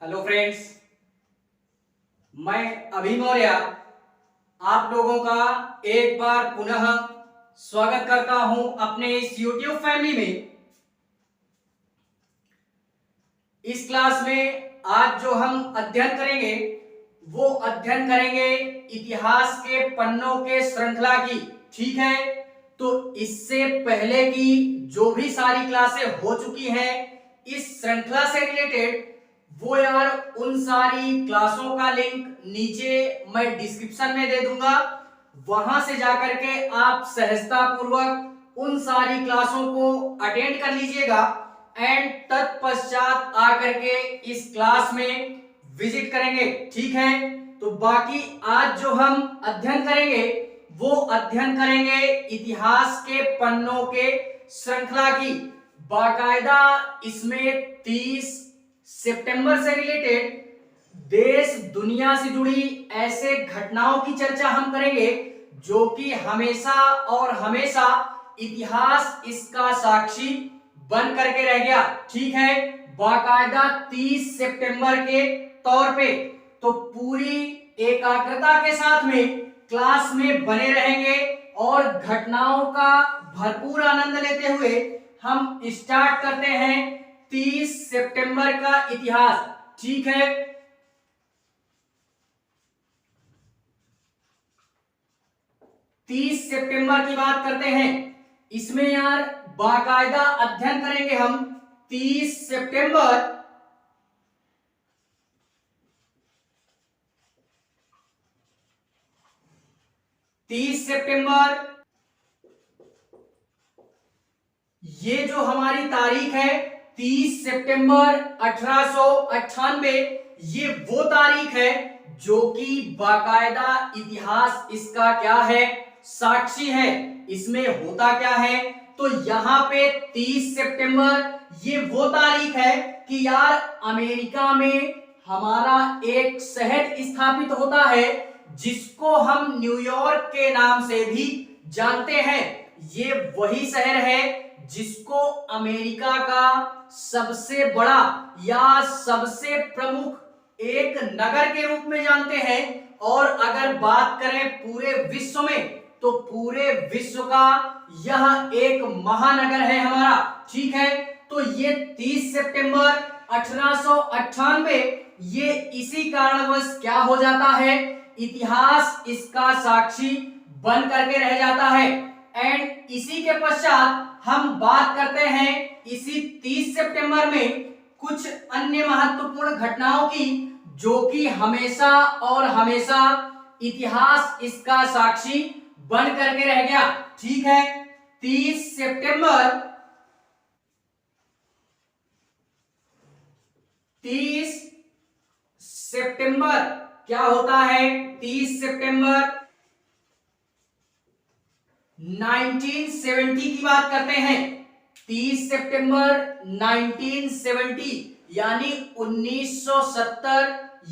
Hello friends, मैं अभी मौर्य आप लोगों का एक बार पुनः स्वागत करता हूं अपने इस YouTube फैमिली में। इस क्लास में आज जो हम अध्ययन करेंगे वो अध्ययन करेंगे इतिहास के पन्नों के श्रृंखला की। ठीक है, तो इससे पहले की जो भी सारी क्लासें हो चुकी हैं इस श्रृंखला से रिलेटेड, वो यार उन सारी क्लासों का लिंक नीचे मैं डिस्क्रिप्शन में दे दूंगा। वहां से जाकर के आप सहजता पूर्वक उन सारी क्लासों को अटेंड कर लीजिएगा एंड तत्पश्चात आकर के इस क्लास में विजिट करेंगे। ठीक है, तो बाकी आज जो हम अध्ययन करेंगे वो अध्ययन करेंगे इतिहास के पन्नों के श्रृंखला की। बाकायदा इसमें 30 सितंबर से रिलेटेड देश दुनिया से जुड़ी ऐसे घटनाओं की चर्चा हम करेंगे जो कि हमेशा और हमेशा इतिहास इसका साक्षी बन करके रह गया। ठीक है, बाकायदा 30 सितंबर के तौर पे तो पूरी एकाग्रता के साथ में क्लास में बने रहेंगे और घटनाओं का भरपूर आनंद लेते हुए हम स्टार्ट करते हैं 30 सितंबर का इतिहास। ठीक है, तीस सितंबर की बात करते हैं। इसमें यार बाकायदा अध्ययन करेंगे हम 30 सितंबर 30 सितंबर ये जो हमारी तारीख है 30 सितंबर 1898, ये वो तारीख है जो कि बाकायदा इतिहास इसका क्या है, साक्षी है। इसमें होता क्या है, तो यहाँ पे 30 सितंबर ये वो तारीख है कि यार अमेरिका में हमारा एक शहर स्थापित होता है जिसको हम न्यूयॉर्क के नाम से भी जानते हैं। ये वही शहर है जिसको अमेरिका का सबसे बड़ा या सबसे प्रमुख एक नगर के रूप में जानते हैं। और अगर बात करें पूरे विश्व में, तो पूरे विश्व का यह एक महानगर है हमारा। ठीक है, तो ये 30 सितंबर 1898 ये इसी कारणवश क्या हो जाता है, इतिहास इसका साक्षी बन करके रह जाता है। एंड इसी के पश्चात हम बात करते हैं इसी 30 सितंबर में कुछ अन्य महत्वपूर्ण घटनाओं की जो कि हमेशा और हमेशा इतिहास इसका साक्षी बन करके रह गया। ठीक है, 30 सितंबर 30 सितंबर क्या होता है, 30 सितंबर 1970 की बात करते हैं। 30 सितंबर 1970 यानी 1970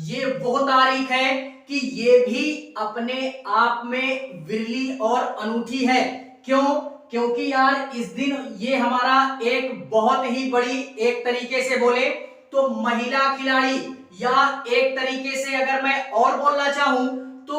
ये वो तारीख है कि ये भी अपने आप में विरली और अनूठी है। क्यों? क्योंकि यार इस दिन ये हमारा एक बहुत ही बड़ी, एक तरीके से बोले तो महिला खिलाड़ी, या एक तरीके से अगर मैं और बोलना चाहूं तो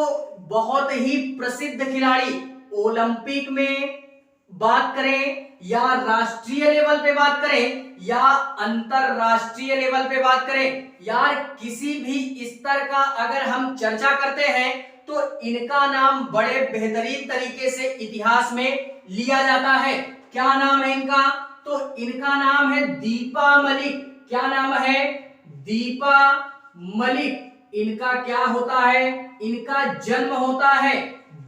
बहुत ही प्रसिद्ध खिलाड़ी, ओलंपिक में बात करें या राष्ट्रीय लेवल पे बात करें या अंतरराष्ट्रीय लेवल पे बात करें, यार किसी भी स्तर का अगर हम चर्चा करते हैं तो इनका नाम बड़े बेहतरीन तरीके से इतिहास में लिया जाता है। क्या नाम है इनका, तो इनका नाम है दीपा मलिक। क्या नाम है, दीपा मलिक। इनका क्या होता है, इनका जन्म होता है,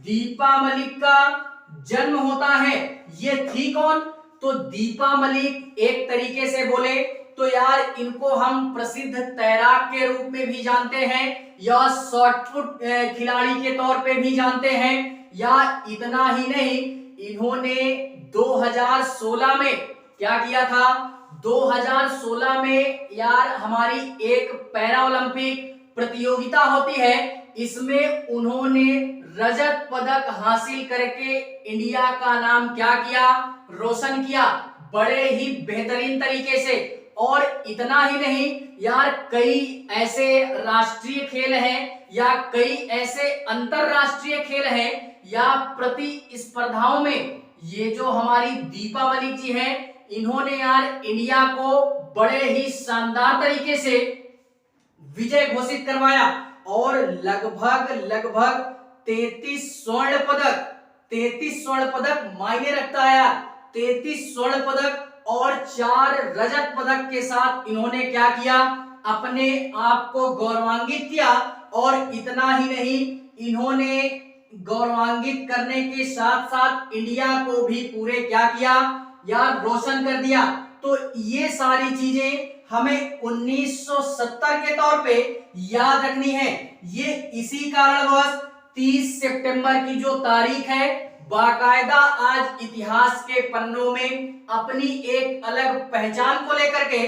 दीपा मलिक का जन्म होता है। ये थी कौन, तो दीपा मलिक एक तरीके से बोले तो यार इनको हम प्रसिद्ध तैराक के रूप में भी जानते हैं या शॉर्टपुट खिलाड़ी के तौर पे भी जानते हैं। या इतना ही नहीं, इन्होंने 2016 में क्या किया था, 2016 में यार हमारी एक पैरा ओलंपिक प्रतियोगिता होती है, इसमें उन्होंने रजत पदक हासिल करके इंडिया का नाम क्या किया, रोशन किया, बड़े ही बेहतरीन तरीके से। और इतना ही नहीं यार, कई ऐसे राष्ट्रीय खेल हैं या कई ऐसे अंतरराष्ट्रीय खेल हैं या प्रतिस्पर्धाओं में ये जो हमारी दीपावली जी है, इन्होंने यार इंडिया को बड़े ही शानदार तरीके से विजय घोषित करवाया और लगभग लगभग 33 स्वर्ण पदक मायने रखता है यार। 33 स्वर्ण पदक और 4 रजत पदक के साथ इन्होंने क्या किया, अपने आप को गौरवान्वित किया। और इतना ही नहीं, इन्होंने गौरवान्वित करने के साथ साथ इंडिया को भी पूरे क्या किया यार, रोशन कर दिया। तो ये सारी चीजें हमें 1970 के तौर पे याद रखनी है। ये इसी कारणवश 30 सितंबर की जो तारीख है बाकायदा आज इतिहास के पन्नों में अपनी एक अलग पहचान को लेकर के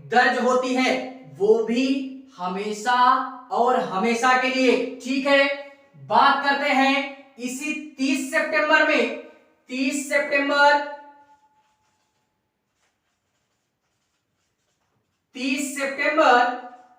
दर्ज होती है, वो भी हमेशा और हमेशा के लिए। ठीक है, बात करते हैं इसी 30 सितंबर में, 30 सितंबर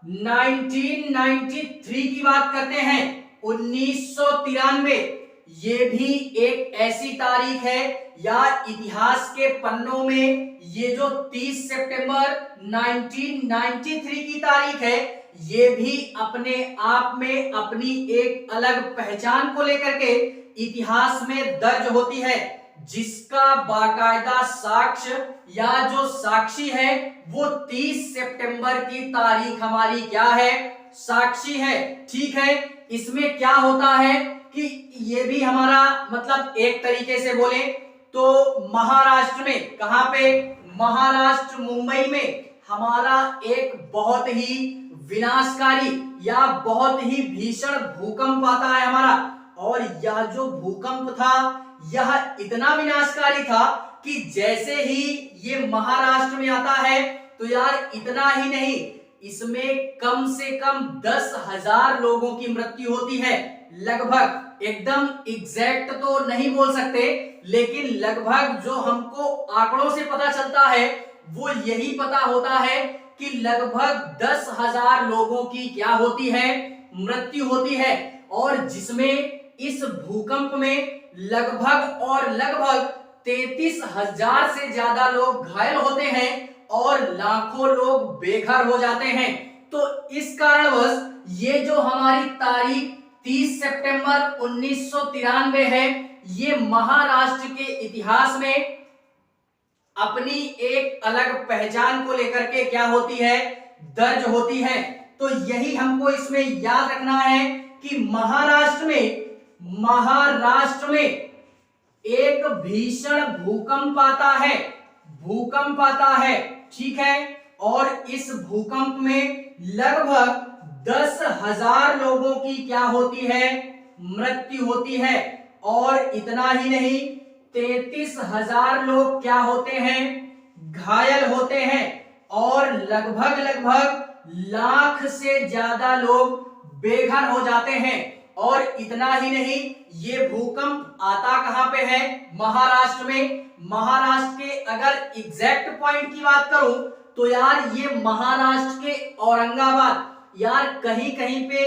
1993 की बात करते हैं। 1993 ये भी एक ऐसी तारीख है या इतिहास के पन्नों में ये जो 30 सितंबर 1993 की तारीख है, ये भी अपने आप में अपनी एक अलग पहचान को लेकर के इतिहास में दर्ज होती है, जिसका बाकायदा साक्ष्य या जो साक्षी है वो 30 सितंबर की तारीख हमारी क्या है, साक्षी है। ठीक है, इसमें क्या होता है कि ये भी हमारा मतलब एक तरीके से बोले तो महाराष्ट्र में, कहां पे, महाराष्ट्र मुंबई में हमारा एक बहुत ही विनाशकारी या बहुत ही भीषण भूकंप आता है हमारा। और यह जो भूकंप था यह इतना विनाशकारी था कि जैसे ही ये महाराष्ट्र में आता है तो यार इतना ही नहीं, इसमें कम से कम 10,000 लोगों की मृत्यु होती है। लगभग, एकदम एग्जैक्ट तो नहीं बोल सकते, लेकिन लगभग जो हमको आंकड़ों से पता चलता है वो यही पता होता है कि लगभग 10,000 लोगों की क्या होती है, मृत्यु होती है। और जिसमें इस भूकंप में लगभग और लगभग 33,000 से ज्यादा लोग घायल होते हैं और लाखों लोग बेघर हो जाते हैं। तो इस कारणवश ये जो हमारी तारीख 30 सितंबर 1993 है, ये महाराष्ट्र के इतिहास में अपनी एक अलग पहचान को लेकर के क्या होती है, दर्ज होती है। तो यही हमको इसमें याद रखना है कि महाराष्ट्र में एक भीषण भूकंप आता है, ठीक है। और इस भूकंप में लगभग 10,000 लोगों की क्या होती है, मृत्यु होती है। और इतना ही नहीं, 33,000 लोग क्या होते हैं, घायल होते हैं। और लगभग लगभग लाख से ज्यादा लोग बेघर हो जाते हैं। और इतना ही नहीं, ये भूकंप आता कहां पे है, महाराष्ट्र में। महाराष्ट्र के अगर एग्जैक्ट पॉइंट की बात करूं तो यार ये महाराष्ट्र के औरंगाबाद, यार कहीं कहीं पे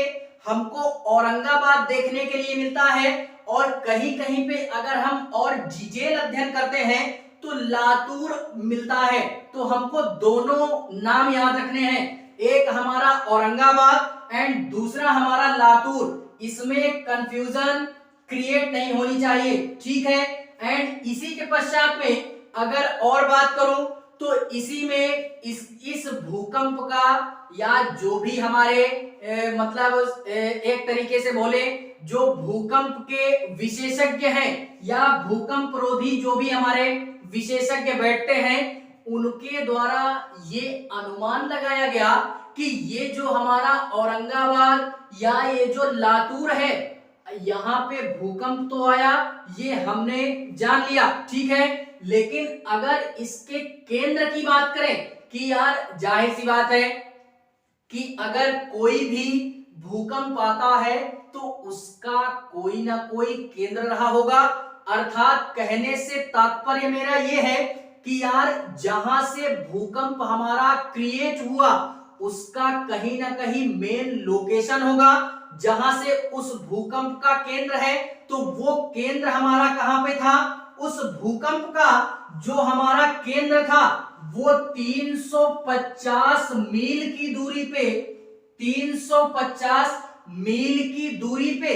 हमको औरंगाबाद देखने के लिए मिलता है और कहीं कहीं पे अगर हम और डिटेल अध्ययन करते हैं तो लातूर मिलता है। तो हमको दोनों नाम याद रखने हैं, एक हमारा औरंगाबाद एंड दूसरा हमारा लातूर। इसमें कंफ्यूजन क्रिएट नहीं होनी चाहिए, ठीक है। एंड इसी के पश्चात में अगर और बात करूं तो इसी में इस भूकंप का या जो भी हमारे मतलब एक तरीके से बोले जो भूकंप के विशेषज्ञ हैं या भूकंप रोधी जो भी हमारे विशेषज्ञ बैठते हैं, उनके द्वारा ये अनुमान लगाया गया कि ये जो हमारा औरंगाबाद या ये जो लातूर है, यहाँ पे भूकंप तो आया, ये हमने जान लिया, ठीक है। लेकिन अगर इसके केंद्र की बात करें कि यार जाहिर सी बात है कि अगर कोई भी भूकंप आता है तो उसका कोई ना कोई केंद्र रहा होगा। अर्थात कहने से तात्पर्य मेरा ये है कि यार जहां से भूकंप हमारा क्रिएट हुआ उसका कहीं ना कहीं मेन लोकेशन होगा, जहां से उस भूकंप का केंद्र है, तो वो केंद्र हमारा कहां पे था, उस भूकंप का जो हमारा केंद्र था वो 350 मील की दूरी पे, 350 मील की दूरी पे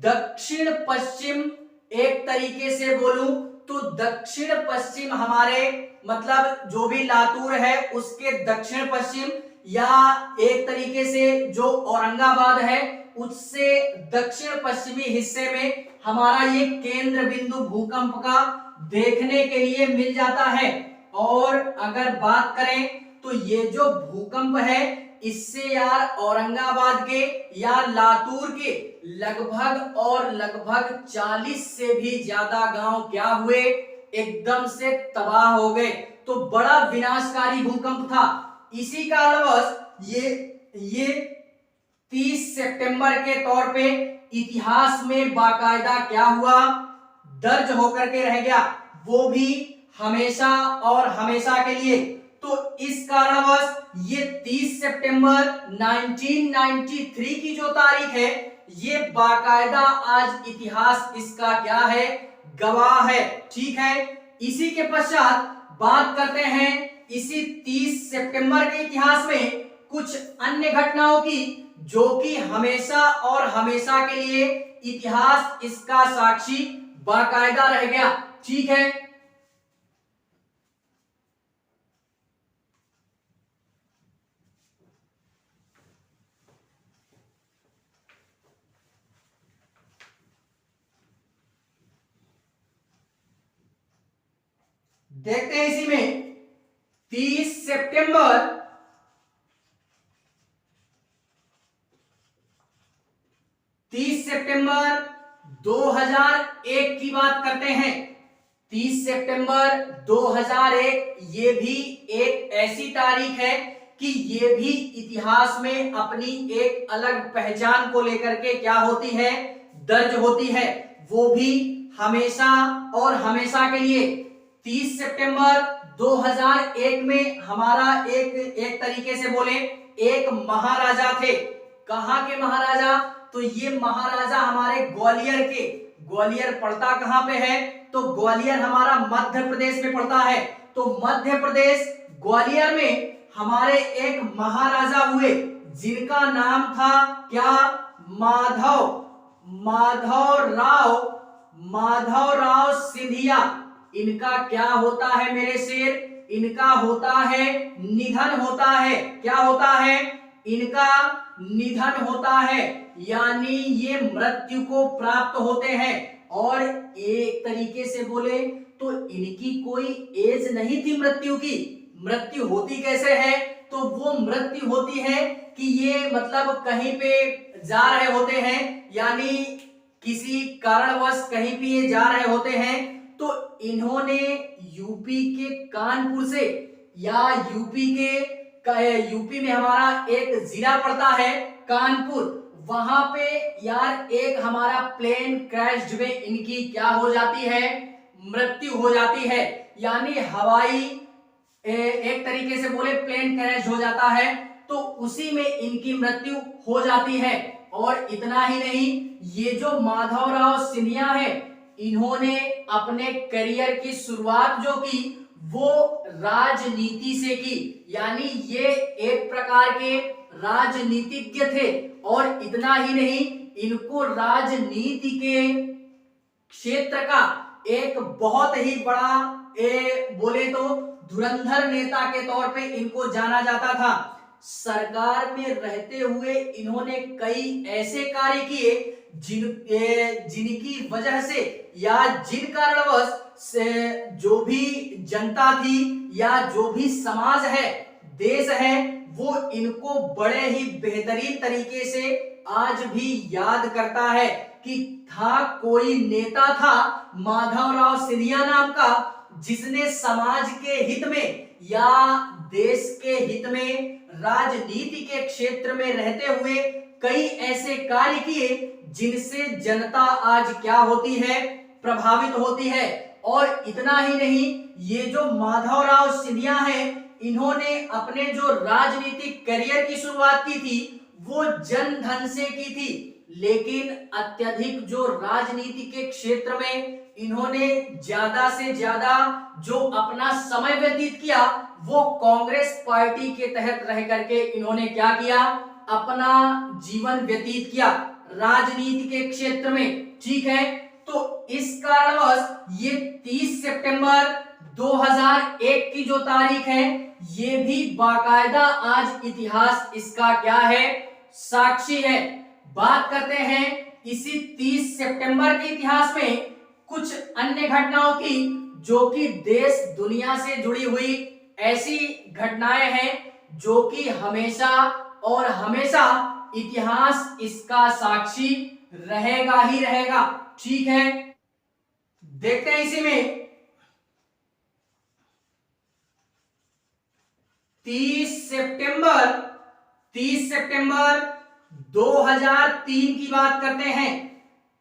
दक्षिण पश्चिम, एक तरीके से बोलूं तो दक्षिण पश्चिम हमारे मतलब जो भी लातूर है उसके दक्षिण पश्चिम, या एक तरीके से जो औरंगाबाद है उससे दक्षिण पश्चिमी हिस्से में हमारा ये केंद्र बिंदु भूकंप का देखने के लिए मिल जाता है। और अगर बात करें तो ये जो भूकंप है इससे यार औरंगाबाद के या लातूर के लगभग और लगभग 40 से भी ज्यादा गांव क्या हुए, एकदम से तबाह हो गए। तो बड़ा विनाशकारी भूकंप था। इसी कारणवश ये 30 सितंबर के तौर पे इतिहास में बाकायदा क्या हुआ, दर्ज होकर के रह गया, वो भी हमेशा और हमेशा के लिए। तो इस कारणवश ये 30 सितंबर 1993 की जो तारीख है ये बाकायदा आज इतिहास इसका क्या है, गवाह है। ठीक है, इसी के पश्चात बात करते हैं इसी 30 सितंबर के इतिहास में कुछ अन्य घटनाओं की, जो कि हमेशा और हमेशा के लिए इतिहास इसका साक्षी बाकायदा रह गया। ठीक है, देखते हैं इसी में 30 सितंबर 2001 की बात करते हैं। 30 सितंबर 2001 ये भी एक ऐसी तारीख है कि ये भी इतिहास में अपनी एक अलग पहचान को लेकर के क्या होती है, दर्ज होती है, वो भी हमेशा और हमेशा के लिए। 30 सितंबर 2001 में हमारा एक तरीके से बोले एक महाराजा थे। कहां के महाराजा, तो ये महाराजा हमारे ग्वालियर के, ग्वालियर पड़ता कहां पे है, तो ग्वालियर हमारा मध्य प्रदेश में पड़ता है। तो मध्य प्रदेश ग्वालियर में हमारे एक महाराजा हुए जिनका नाम था क्या, माधव राव सिंधिया। इनका क्या होता है मेरे शेर, इनका होता है निधन होता है। क्या होता है, इनका निधन होता है, यानी ये मृत्यु को प्राप्त होते हैं। और एक तरीके से बोले तो इनकी कोई एज नहीं थी मृत्यु की। मृत्यु होती कैसे है, तो वो मृत्यु होती है कि ये मतलब कहीं पे जा रहे होते हैं, यानी किसी कारणवश कहीं पे ये जा रहे होते हैं, तो इन्होंने यूपी के कानपुर से, या यूपी में हमारा एक जिला पड़ता है कानपुर, वहां पे यार एक हमारा प्लेन क्रैश में इनकी क्या हो जाती है, मृत्यु हो जाती है। यानी हवाई एक तरीके से बोले प्लेन क्रैश हो जाता है, तो उसी में इनकी मृत्यु हो जाती है। और इतना ही नहीं, ये जो माधवराव सिंधिया है इन्होंने अपने करियर की शुरुआत जो की वो राजनीति से की, यानी ये एक प्रकार के राजनीतिज्ञ थे। और इतना ही नहीं, इनको राजनीति के क्षेत्र का एक बहुत ही बड़ा बोले तो धुरंधर नेता के तौर पे इनको जाना जाता था। सरकार में रहते हुए इन्होंने कई ऐसे कार्य किए जिनकी वजह से या जिन कारणवश से जो भी जनता थी या जो भी समाज है, देश है, वो इनको बड़े ही बेहतरीन तरीके से आज भी याद करता है कि था कोई नेता था माधवराव सिंधिया नाम का, जिसने समाज के हित में या देश के हित में राजनीति के क्षेत्र में रहते हुए कई ऐसे कार्य किए जिनसे जनता आज क्या होती है, प्रभावित होती है। और इतना ही नहीं, ये जो माधवराव सिंधिया हैं, इन्होंने अपने जो राजनीतिक करियर की शुरुआत की थी वो जन धन से की थी, लेकिन अत्यधिक जो राजनीति के क्षेत्र में इन्होंने ज्यादा से ज्यादा जो अपना समय व्यतीत किया वो कांग्रेस पार्टी के तहत रह करके इन्होंने क्या किया, अपना जीवन व्यतीत किया राजनीति के क्षेत्र में। ठीक है, तो इस कारणवश ये 30 सितंबर 2001 की जो तारीख है ये भी बाकायदा आज इतिहास इसका क्या है, साक्षी है। बात करते हैं इसी 30 सितंबर के इतिहास में कुछ अन्य घटनाओं की जो कि देश दुनिया से जुड़ी हुई ऐसी घटनाएं हैं जो कि हमेशा और हमेशा इतिहास इसका साक्षी रहेगा ही रहेगा। ठीक है, देखते हैं इसी में 30 सितंबर 2003 की बात करते हैं।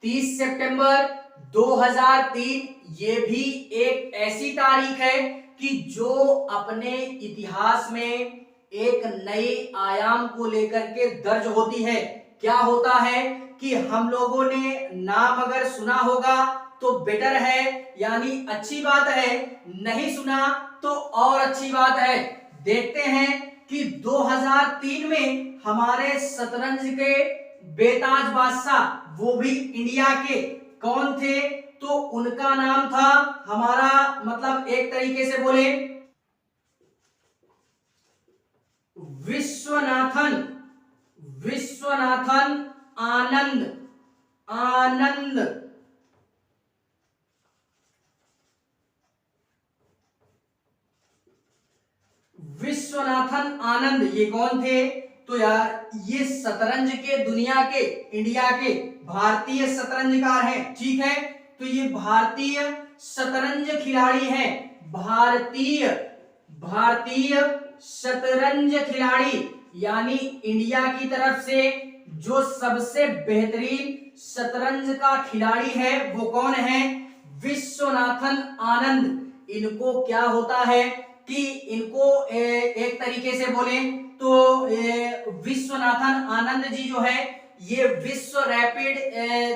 30 सितंबर 2003 ये भी एक ऐसी तारीख है कि जो अपने इतिहास में एक नए आयाम को लेकर के दर्ज होती है। क्या होता है कि हम लोगों ने नाम अगर सुना होगा तो बेटर है, यानी अच्छी बात है, नहीं सुना तो और अच्छी बात है। देखते हैं कि 2003 में हमारे शतरंज के बेताज बादशाह वो भी इंडिया के कौन थे, तो उनका नाम था हमारा, मतलब एक तरीके से बोले विश्वनाथन आनंद। विश्वनाथन आनंद ये कौन थे, तो यार ये शतरंज के दुनिया के, इंडिया के भारतीय शतरंजकार हैं। ठीक है, तो ये भारतीय शतरंज खिलाड़ी हैं, भारतीय शतरंज खिलाड़ी, यानी इंडिया की तरफ से जो सबसे बेहतरीन शतरंज का खिलाड़ी है वो कौन है, विश्वनाथन आनंद। इनको क्या होता है कि इनको एक तरीके से बोले तो विश्वनाथन आनंद जी जो है ये विश्व रैपिड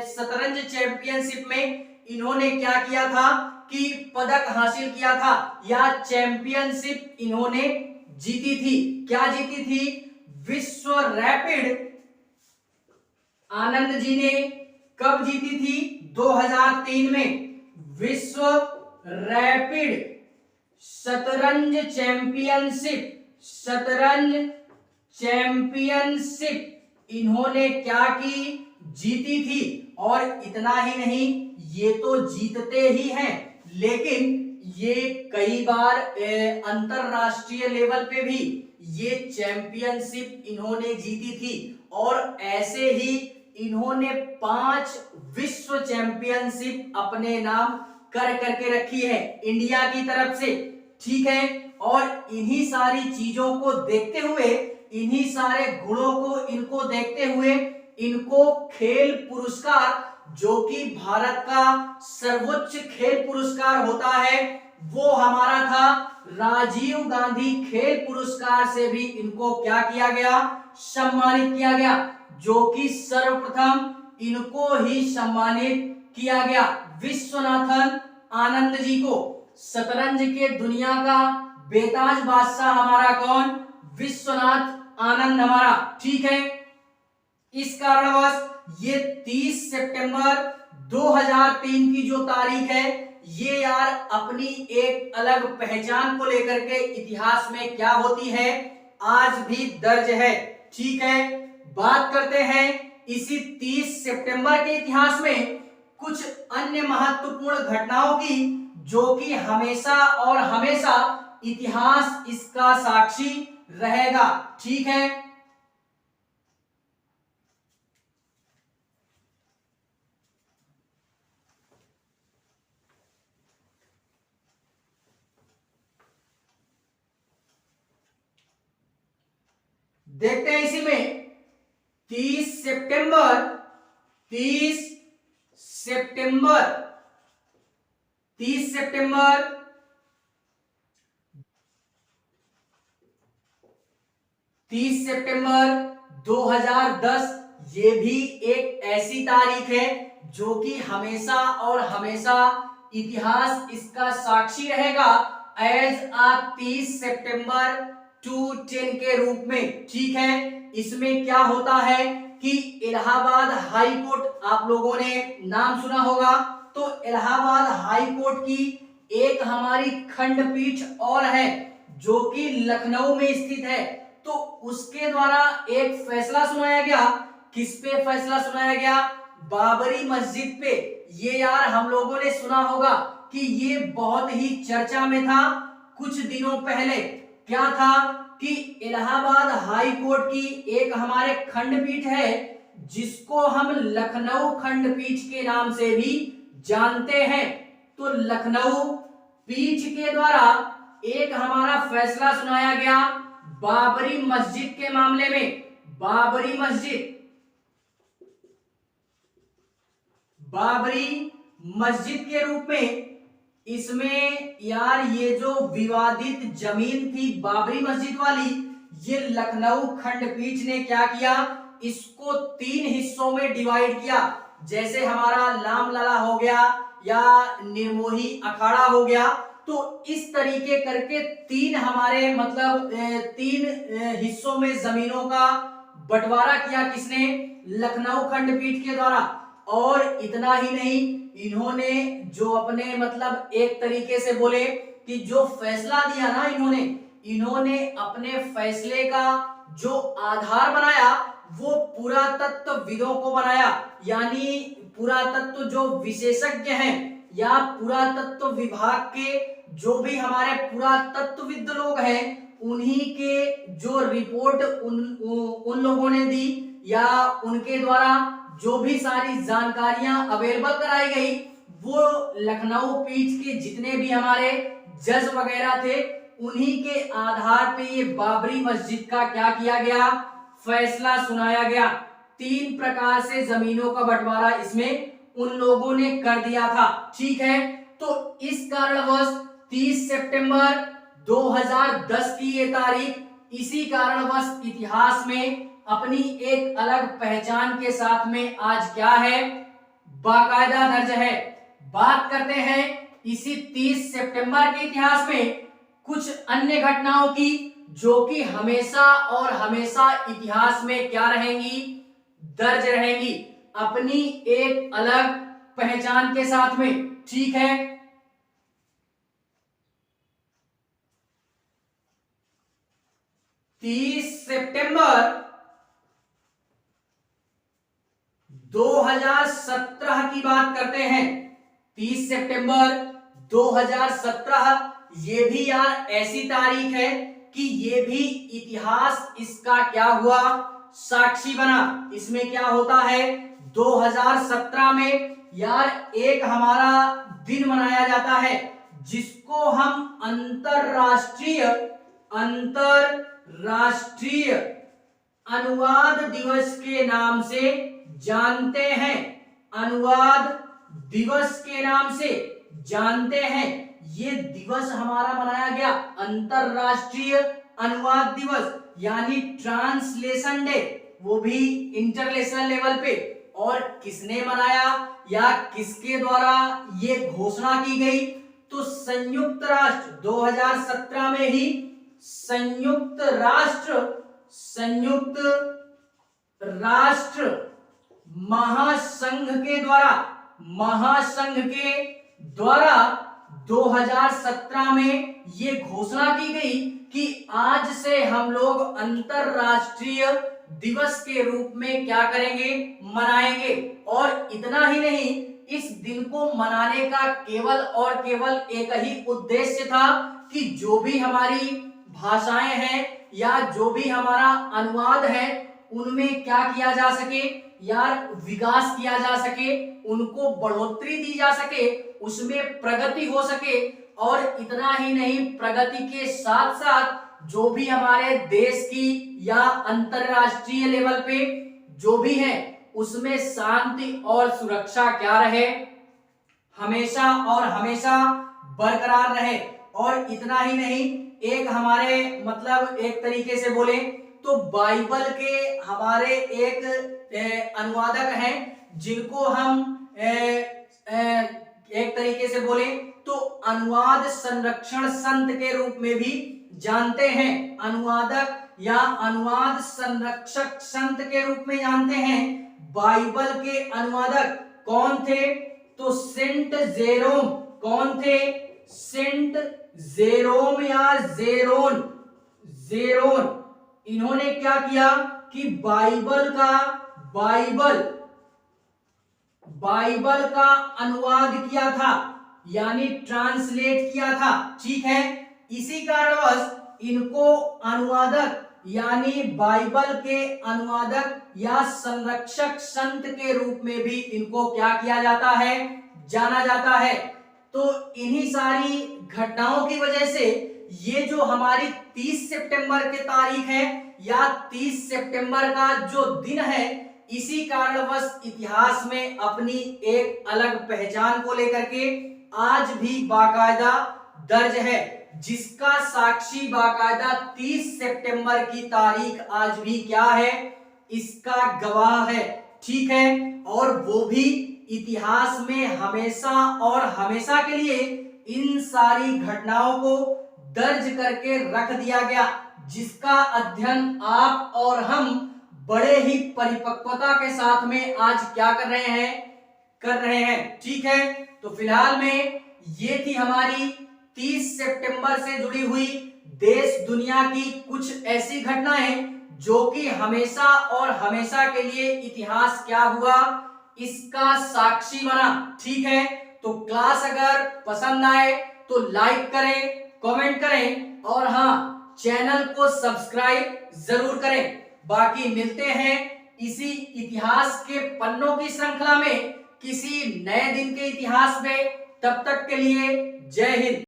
शतरंज चैंपियनशिप में इन्होंने क्या किया था कि पदक हासिल किया था या चैंपियनशिप इन्होंने जीती थी। क्या जीती थी, विश्व रैपिड आनंद जी ने कब जीती थी, 2003 में विश्व रैपिड शतरंज चैंपियनशिप इन्होंने क्या की, जीती थी। और इतना ही नहीं, ये तो जीतते ही हैं, लेकिन ये कई बार अंतरराष्ट्रीय लेवल पे भी ये चैंपियनशिप इन्होंने जीती थी। और ऐसे ही इन्होंने 5 विश्व चैंपियनशिप अपने नाम कर करके रखी है इंडिया की तरफ से। ठीक है, और इन्हीं सारी चीजों को देखते हुए, इन्हीं सारे गुणों को इनको देखते हुए इनको खेल पुरस्कार, जो कि भारत का सर्वोच्च खेल पुरस्कार होता है, वो हमारा था राजीव गांधी खेल पुरस्कार से भी इनको क्या किया गया, सम्मानित किया गया, जो कि सर्वप्रथम इनको ही सम्मानित किया गया विश्वनाथन आनंद जी को। शतरंज के दुनिया का बेताज बादशाह हमारा कौन, विश्वनाथ आनंद हमारा। ठीक है, इस कारणवश ये 30 सितंबर 2003 की जो तारीख है ये यार अपनी एक अलग पहचान को लेकर के इतिहास में क्या होती है, आज भी दर्ज है। ठीक है, बात करते हैं इसी 30 सितंबर के इतिहास में कुछ अन्य महत्वपूर्ण घटनाओं की, जो कि हमेशा और हमेशा इतिहास इसका साक्षी रहेगा। ठीक है, देखते हैं इसी में 30 सितंबर 30 सितंबर 30 सितंबर 2010 ये भी एक ऐसी तारीख है जो कि हमेशा और हमेशा इतिहास इसका साक्षी रहेगा एज आ 30 सितंबर 2010 के रूप में। ठीक है, इसमें क्या होता है कि इलाहाबाद हाई कोर्ट, आप लोगों ने नाम सुना होगा, तो इलाहाबाद हाई कोर्ट की एक हमारी खंडपीठ और है जो कि लखनऊ में स्थित है, तो उसके द्वारा एक फैसला सुनाया गया। किस पे फैसला सुनाया गया? बाबरी मस्जिद पे। ये यार हम लोगों ने सुना होगा कि ये बहुत ही चर्चा में था कुछ दिनों पहले। क्या था कि इलाहाबाद हाई कोर्ट की एक हमारे खंडपीठ है जिसको हम लखनऊ खंडपीठ के नाम से भी जानते हैं। तो लखनऊ पीठ के द्वारा एक हमारा फैसला सुनाया गया बाबरी मस्जिद के मामले में। बाबरी मस्जिद के रूप में इसमें यार ये जो विवादित जमीन थी बाबरी मस्जिद वाली, ये लखनऊ खंडपीठ ने क्या किया, इसको 3 हिस्सों में डिवाइड किया। जैसे हमारा लामलला हो गया या निर्मोही अखाड़ा हो गया, तो इस तरीके करके 3 हमारे मतलब 3 हिस्सों में जमीनों का बंटवारा किया। किसने? लखनऊ खंडपीठ के द्वारा। और इतना ही नहीं, इन्होंने जो अपने मतलब एक तरीके से बोले कि जो फैसला दिया ना इन्होंने अपने फैसले का जो आधार बनाया वो पुरातत्वविदों को बनाया, यानी पुरातत्व जो विशेषज्ञ हैं या पुरातत्व विभाग के जो भी हमारे पुरातत्वविद लोग हैं उन्हीं के जो रिपोर्ट उन लोगों ने दी या उनके द्वारा जो भी सारी जानकारियां अवेलेबल कराई गई, वो लखनऊ पीठ के जितने भी हमारे जज वगैरह थे उन्हीं के आधार पे ये बाबरी मस्जिद का क्या किया गया, फैसला सुनाया गया। 3 प्रकार से जमीनों का बंटवारा इसमें उन लोगों ने कर दिया था। ठीक है, तो इस कारणवश 30 सितंबर 2010 की ये तारीख इसी कारणवश इतिहास में अपनी एक अलग पहचान के साथ में आज क्या है, बाकायदा दर्ज है। बात करते हैं इसी 30 सितंबर के इतिहास में कुछ अन्य घटनाओं की जो कि हमेशा और हमेशा इतिहास में क्या रहेंगी, दर्ज रहेंगी अपनी एक अलग पहचान के साथ में। ठीक है, 30 सितंबर 2017 की बात करते हैं। 30 सितंबर 2017 ये भी यार ऐसी तारीख है कि ये भी इतिहास इसका क्या हुआ, साक्षी बना। इसमें क्या होता है, 2017 में यार एक हमारा दिन मनाया जाता है जिसको हम अंतरराष्ट्रीय अनुवाद दिवस के नाम से जानते हैं। अनुवाद दिवस के नाम से जानते हैं। ये दिवस हमारा मनाया गया अंतरराष्ट्रीय अनुवाद दिवस यानी ट्रांसलेशन डे, वो भी इंटरनेशनल लेवल पे। और किसने मनाया या किसके द्वारा ये घोषणा की गई, तो संयुक्त राष्ट्र 2017 में ही संयुक्त राष्ट्र महासंघ के द्वारा 2017 में ये घोषणा की गई कि आज से हम लोग अंतरराष्ट्रीय दिवस के रूप में क्या करेंगे, मनाएंगे। और इतना ही नहीं, इस दिन को मनाने का केवल और केवल एक ही उद्देश्य था कि जो भी हमारी भाषाएं हैं या जो भी हमारा अनुवाद है उनमें क्या किया जा सके यार, विकास किया जा सके, उनको बढ़ोतरी दी जा सके, उसमें प्रगति हो सके। और इतना ही नहीं, प्रगति के साथ साथ जो भी हमारे देश की या अंतरराष्ट्रीय लेवल पे जो भी है उसमें शांति और सुरक्षा क्या रहे, हमेशा और हमेशा बरकरार रहे। और इतना ही नहीं, एक हमारे मतलब एक तरीके से बोले तो बाइबल के हमारे एक अनुवादक हैं जिनको हम एक तरीके से बोले तो अनुवाद संरक्षण संत के रूप में भी जानते हैं। अनुवादक या अनुवाद संरक्षक संत के रूप में जानते हैं। बाइबल के अनुवादक कौन थे? तो सेंट जेरोम। कौन थे? सेंट जेरोम या जेरोन। जेरोन इन्होंने क्या किया कि बाइबल का अनुवाद किया था, यानी ट्रांसलेट किया था। ठीक है, इसी कारणवश इनको अनुवादक यानी बाइबल के अनुवादक या संरक्षक संत के रूप में भी इनको क्या किया जाता है? जाना जाता है। तो इन्हीं सारी घटनाओं की वजह से ये जो हमारी 30 सितंबर की तारीख है या 30 सितंबर का जो दिन है, इसी कारणवश इतिहास में अपनी एक अलग पहचान को लेकर के आज भी बाकायदा दर्ज है, जिसका साक्षी बाकायदा 30 सितंबर की तारीख आज भी क्या है? इसका गवाह है। ठीक है, और वो भी इतिहास में हमेशा और हमेशा के लिए इन सारी घटनाओं को दर्ज करके रख दिया गया, जिसका अध्ययन आप और हम बड़े ही परिपक्वता के साथ में आज क्या कर रहे हैं। ठीक है, तो फिलहाल में ये थी हमारी 30 सितंबर से जुड़ी हुई देश दुनिया की कुछ ऐसी घटनाएं जो कि हमेशा और हमेशा के लिए इतिहास क्या हुआ, इसका साक्षी बना। ठीक है, तो क्लास अगर पसंद आए तो लाइक करें, कमेंट करें और हाँ, चैनल को सब्सक्राइब जरूर करें। बाकी मिलते हैं इसी इतिहास के पन्नों की श्रृंखला में किसी नए दिन के इतिहास में। तब तक के लिए जय हिंद।